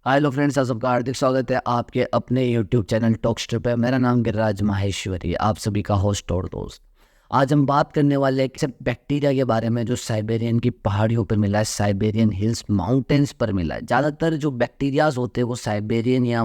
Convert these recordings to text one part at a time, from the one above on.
Hello friends, आप सबका हार्दिक स्वागत है आपके अपने यूट्यूब चैनल टॉक्स पे। मेरा नाम गिरिराज माहेश्वरी, आप सभी का होस्ट और दोस्त। आज हम बात करने वाले हैं सिर्फ बैक्टीरिया के बारे में जो साइबेरियन की पहाड़ियों पर मिला है, साइबेरियन हिल्स माउंटेन्स पर मिला है। ज़्यादातर जो बैक्टीरियाज होते हैं वो साइबेरियन या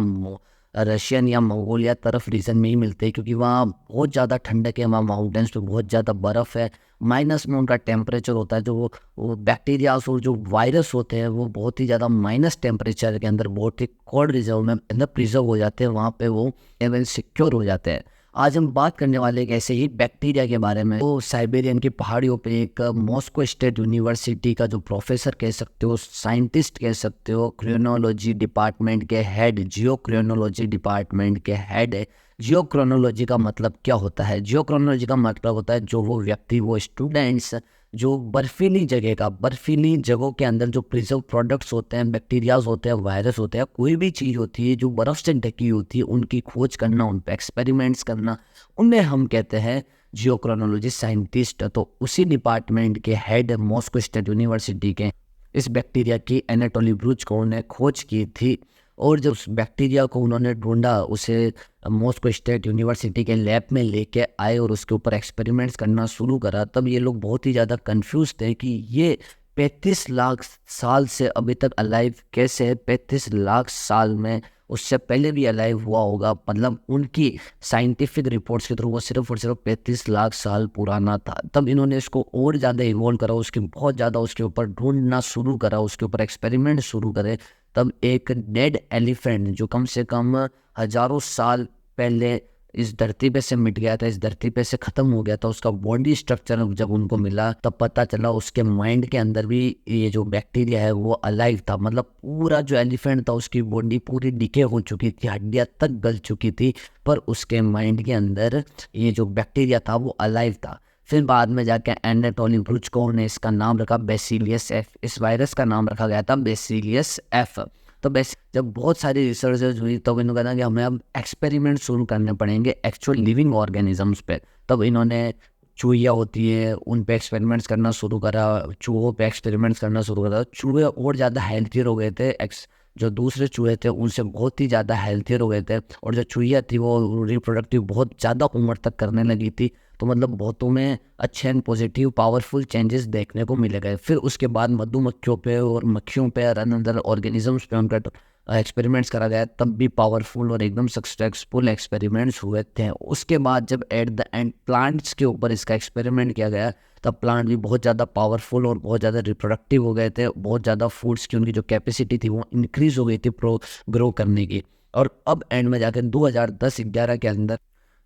रशियन या मंगोलिया तरफ रीजन में ही मिलते हैं, क्योंकि वहाँ बहुत ज़्यादा ठंडक है, वहाँ माउंटेन्स पे बहुत ज़्यादा बर्फ़ है, माइनस में उनका टेम्परेचर होता है। जो वो बैक्टीरियाज और जो वायरस होते हैं वो बहुत ही ज़्यादा माइनस टेम्परेचर के अंदर बहुत ही कोल्ड रिजर्व में अंदर प्रिजर्व हो जाते हैं, वहाँ पे वो लेवल सिक्योर हो जाते हैं। आज हम बात करने वाले एक ऐसे ही बैक्टीरिया के बारे में। वो साइबेरियन की पहाड़ियों पे एक मॉस्को स्टेट यूनिवर्सिटी का जो प्रोफेसर कह सकते हो, साइंटिस्ट कह सकते हो, क्रियोनोलॉजी डिपार्टमेंट के हेड, जियो क्रियोनोलॉजी डिपार्टमेंट के हेड है। जियो क्रोनोलॉजी का मतलब क्या होता है? जियो क्रोनोलॉजी का मतलब होता है जो वो व्यक्ति, वो स्टूडेंट्स जो बर्फीली जगहों के अंदर जो प्रिजर्व प्रोडक्ट्स होते हैं, बैक्टीरियाज होते हैं, वायरस होते हैं, कोई भी चीज़ होती है जो बर्फ़ से ढकी होती है, उनकी खोज करना, उन पर एक्सपेरिमेंट्स करना, उन्हें हम कहते हैं जियोक्रोनोलॉजी साइंटिस्ट। तो उसी डिपार्टमेंट के हेड मॉस्को स्टेट यूनिवर्सिटी के इस बैक्टीरिया की एनाटोली ब्रूचकोव ने खोज की थी। और जब उस बैक्टीरिया को उन्होंने ढूंढा, उसे मॉस्को स्टेट यूनिवर्सिटी के लैब में लेके आए और उसके ऊपर एक्सपेरिमेंट्स करना शुरू करा, तब ये लोग बहुत ही ज़्यादा कंफ्यूज थे कि ये 35 लाख साल से अभी तक अलाइव कैसे है। 35 लाख साल में उससे पहले भी अलाइव हुआ होगा, मतलब उनकी साइंटिफिक रिपोर्ट्स के थ्रू वो सिर्फ और सिर्फ 35 लाख साल पुराना था। तब इन्होंने इसको और ज़्यादा इवॉल्व करा, उसके बहुत ज़्यादा उसके ऊपर ढूंढना शुरू करा, उसके ऊपर एक्सपेरिमेंट शुरू करे। तब एक डेड एलिफेंट जो कम से कम हजारों साल पहले इस धरती पे से मिट गया था, इस धरती पे से ख़त्म हो गया था, उसका बॉडी स्ट्रक्चर जब उनको मिला तब पता चला उसके माइंड के अंदर भी ये जो बैक्टीरिया है वो अलाइव था। मतलब पूरा जो एलिफेंट था उसकी बॉडी पूरी डिके हो चुकी थी, हड्डियाँ तक गल चुकी थी, पर उसके माइंड के अंदर ये जो बैक्टीरिया था वो अलाइव था। फिर बाद में जाके एनाटोली ब्रूचकोव ने इसका नाम रखा बेसिलियस एफ। इस वायरस का नाम रखा गया था बेसिलियस एफ। तो बस जब बहुत सारी रिसर्चेज हुई तब इन्होंने कहा कि हमें अब एक्सपेरिमेंट शुरू करने पड़ेंगे एक्चुअल लिविंग ऑर्गेनिजम्स पे। तब इन्होंने चूहिया होती है उन पे एक्सपेरिमेंट्स करना शुरू करा, चूहों पे एक्सपेरिमेंट्स करना शुरू करा। चूहे और ज़्यादा हेल्थियर हो गए थे, जो दूसरे चूहे थे उनसे बहुत ही ज़्यादा हेल्थियर हो गए थे। और जो चूहिया थी वो रिप्रोडक्टिव बहुत ज़्यादा उम्र तक करने लगी थी। तो मतलब बहुतों में अच्छे एंड पॉजिटिव पावरफुल चेंजेस देखने को मिले गए। फिर उसके बाद मधुमक्खियों पे और मक्खियों पे और अनदर ऑर्गेनिजम्स पे उनका एक्सपेरिमेंट्स करा गया, तब भी पावरफुल और एकदम सक्सेसफुल एक्सपेरिमेंट्स हुए थे। उसके बाद जब एट द एंड प्लांट्स के ऊपर इसका एक्सपेरिमेंट किया गया, तब प्लांट भी बहुत ज़्यादा पावरफुल और बहुत ज़्यादा रिप्रोडक्टिव हो गए थे। बहुत ज़्यादा फूड्स की उनकी जो कैपेसिटी थी वो इंक्रीज़ हो गई थी ग्रो करने की। और अब एंड में जाकर 2010-11 के अंदर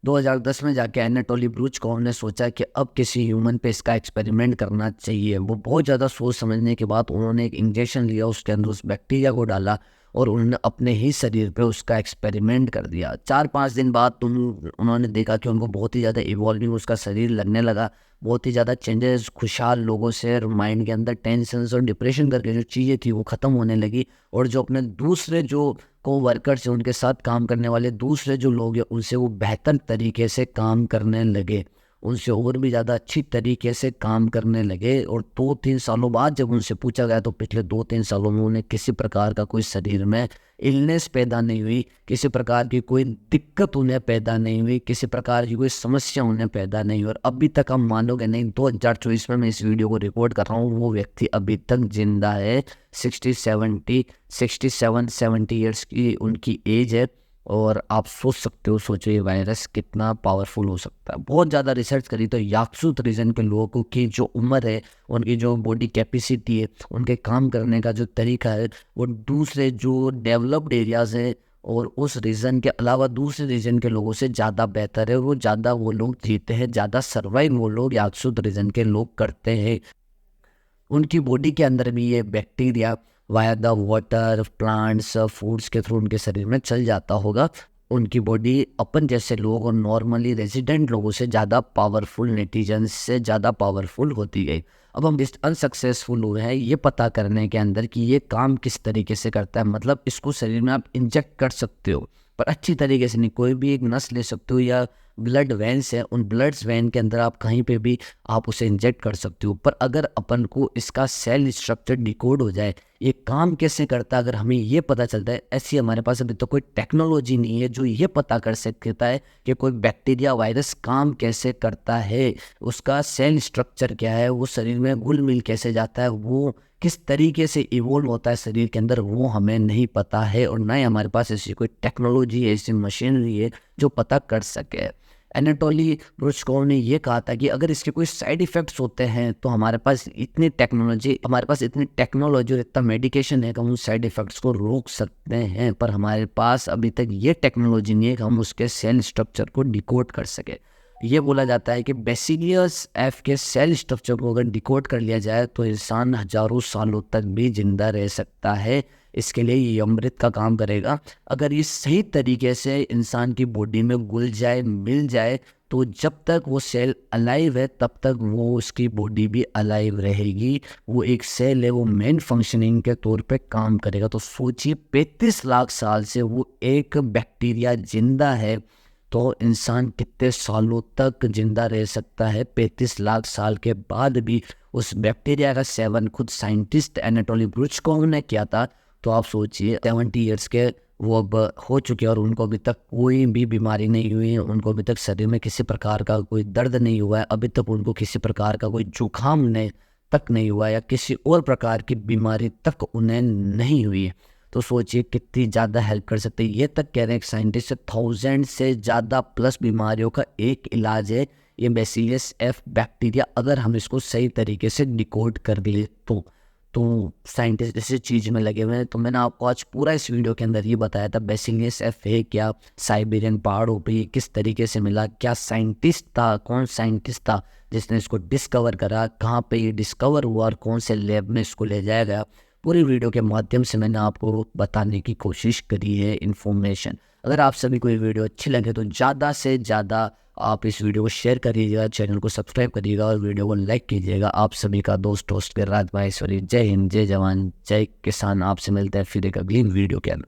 2010 में जाके एनाटोली ब्रूचकोव ने सोचा कि अब किसी ह्यूमन पे इसका एक्सपेरिमेंट करना चाहिए। वो बहुत ज़्यादा सोच समझने के बाद उन्होंने एक इंजेक्शन लिया, उसके अंदर उस बैक्टीरिया को डाला और उन्होंने अपने ही शरीर पे उसका एक्सपेरिमेंट कर दिया। 4-5 दिन बाद उन्होंने देखा कि उनको बहुत ही ज़्यादा इवॉल्विंग उसका शरीर लगने लगा, बहुत ही ज़्यादा चेंजेस, खुशहाल लोगों से माइंड के अंदर टेंशन और डिप्रेशन करके जो चीज़ें थी वो ख़त्म होने लगी। और जो अपने दूसरे जो को-वर्कर्स हैं, उनके साथ काम करने वाले दूसरे जो लोग हैं, उनसे वो बेहतर तरीके से काम करने लगे, उनसे और भी ज़्यादा अच्छी तरीके से काम करने लगे। और 2-3 सालों बाद जब उनसे पूछा गया तो पिछले 2-3 सालों में उन्हें किसी प्रकार का कोई शरीर में इलनेस पैदा नहीं हुई, किसी प्रकार की कोई दिक्कत उन्हें पैदा नहीं हुई, किसी प्रकार की कोई समस्या उन्हें पैदा नहीं हुई। और अभी तक हम मानोगे नहीं, 2024 में मैं इस वीडियो को रिकॉर्ड कर रहा हूँ, वो व्यक्ति अभी तक जिंदा है। 67 ईयर्स की उनकी एज है। और आप सोच सकते हो, सोचो ये वायरस कितना पावरफुल हो सकता है। बहुत ज़्यादा रिसर्च करी तो याकसूत रीजन के लोगों की जो उम्र है, उनकी जो बॉडी कैपेसिटी है, उनके काम करने का जो तरीका है, वो दूसरे जो डेवलप्ड एरियाज़ है और उस रीजन के अलावा दूसरे रीजन के लोगों से ज़्यादा बेहतर है। वो ज़्यादा वो लोग जीते हैं, ज़्यादा सर्वाइव वो लोग याकसूत रीजन के लोग करते हैं। उनकी बॉडी के अंदर भी ये bacteria via the water, plants, foods के थ्रू उनके शरीर में चल जाता होगा। उनकी बॉडी अपन जैसे लोग और नॉर्मली रेजिडेंट लोगों से ज़्यादा पावरफुल, नेटिजन्स से ज़्यादा पावरफुल होती गई। अब हम अनसक्सेसफुल हुए हैं ये पता करने के अंदर कि ये काम किस तरीके से करता है। मतलब इसको शरीर में आप इंजेक्ट कर सकते हो, पर अच्छी तरीके से नहीं। कोई भी एक नस ले सकते हो या ब्लड वैन्स है, उन ब्लड्स वैन के अंदर आप कहीं पे भी आप उसे इंजेक्ट कर सकते हो। पर अगर अपन को इसका सेल स्ट्रक्चर डिकोड हो जाए, ये काम कैसे करता है, अगर हमें ये पता चलता है, ऐसी हमारे पास अभी तो कोई टेक्नोलॉजी नहीं है जो ये पता कर सकता है कि कोई बैक्टीरिया वायरस काम कैसे करता है, उसका सेल स्ट्रक्चर क्या है, वो शरीर में घुल मिल कैसे जाता है, वो किस तरीके से इवोल्व होता है शरीर के अंदर, वो हमें नहीं पता है। और ना ही हमारे पास ऐसी कोई टेक्नोलॉजी है, ऐसी मशीनरी है जो पता कर सके। एनाटोली ब्रुचकोव ने ये कहा था कि अगर इसके कोई साइड इफ़ेक्ट्स होते हैं तो हमारे पास इतनी टेक्नोलॉजी और इतना मेडिकेशन है कि हम उस साइड इफ़ेक्ट्स को रोक सकते हैं, पर हमारे पास अभी तक ये टेक्नोलॉजी नहीं है कि हम उसके सेल स्ट्रक्चर को डिकोड कर सके। ये बोला जाता है कि बेसिलियस एफ के सेल स्ट्रक्चर को अगर डिकोड कर लिया जाए तो इंसान हजारों सालों तक भी जिंदा रह सकता है। इसके लिए ये अमृत का काम करेगा। अगर ये सही तरीके से इंसान की बॉडी में घुल जाए, मिल जाए, तो जब तक वो सेल अलाइव है तब तक वो उसकी बॉडी भी अलाइव रहेगी। वो एक सेल है, वो मेन फंक्शनिंग के तौर पे काम करेगा। तो सोचिए 35 लाख साल से वो एक बैक्टीरिया जिंदा है, तो इंसान कितने सालों तक जिंदा रह सकता है। 35 लाख साल के बाद भी उस बैक्टीरिया का सेवन खुद साइंटिस्ट एनाटोली ब्रुचकोव ने किया था। तो आप सोचिए 70 ईयर्स के वो अब हो चुके हैं और उनको अभी तक कोई भी बीमारी नहीं हुई है, उनको अभी तक शरीर में किसी प्रकार का कोई दर्द नहीं हुआ है, अभी तक उनको किसी प्रकार का कोई जुकाम नहीं हुआ है, या किसी और प्रकार की बीमारी तक उन्हें नहीं हुई है। तो सोचिए कितनी ज़्यादा हेल्प कर सकते हैं। ये तक कह रहे हैं साइंटिस्ट 1000 से ज़्यादा प्लस बीमारियों का एक इलाज है ये बेसिलियस एफ बैक्टीरिया, अगर हम इसको सही तरीके से डिकोड कर ले तो साइंटिस्ट इसी चीज़ में लगे हुए हैं। तो मैंने आपको आज पूरा इस वीडियो के अंदर ये बताया था बेसिलियस एफ है क्या, साइबेरियन पहाड़ों पे ये किस तरीके से मिला, क्या साइंटिस्ट था, कौन साइंटिस्ट था जिसने इसको डिस्कवर करा, कहाँ पे ये डिस्कवर हुआ और कौन से लैब में इसको ले जाया गया। पूरी वीडियो के माध्यम से मैंने आपको बताने की कोशिश करी है इन्फॉर्मेशन। अगर आप सभी को ये वीडियो अच्छी लगे तो ज़्यादा से ज़्यादा आप इस वीडियो को शेयर करिएगा, चैनल को सब्सक्राइब करिएगा और वीडियो को लाइक कीजिएगा। आप सभी का दोस्त होस्ट गिरिराज माहेश्वरी। जय हिंद, जय जवान, जय किसान। आपसे मिलते हैं फिर एक अगली वीडियो के अंदर।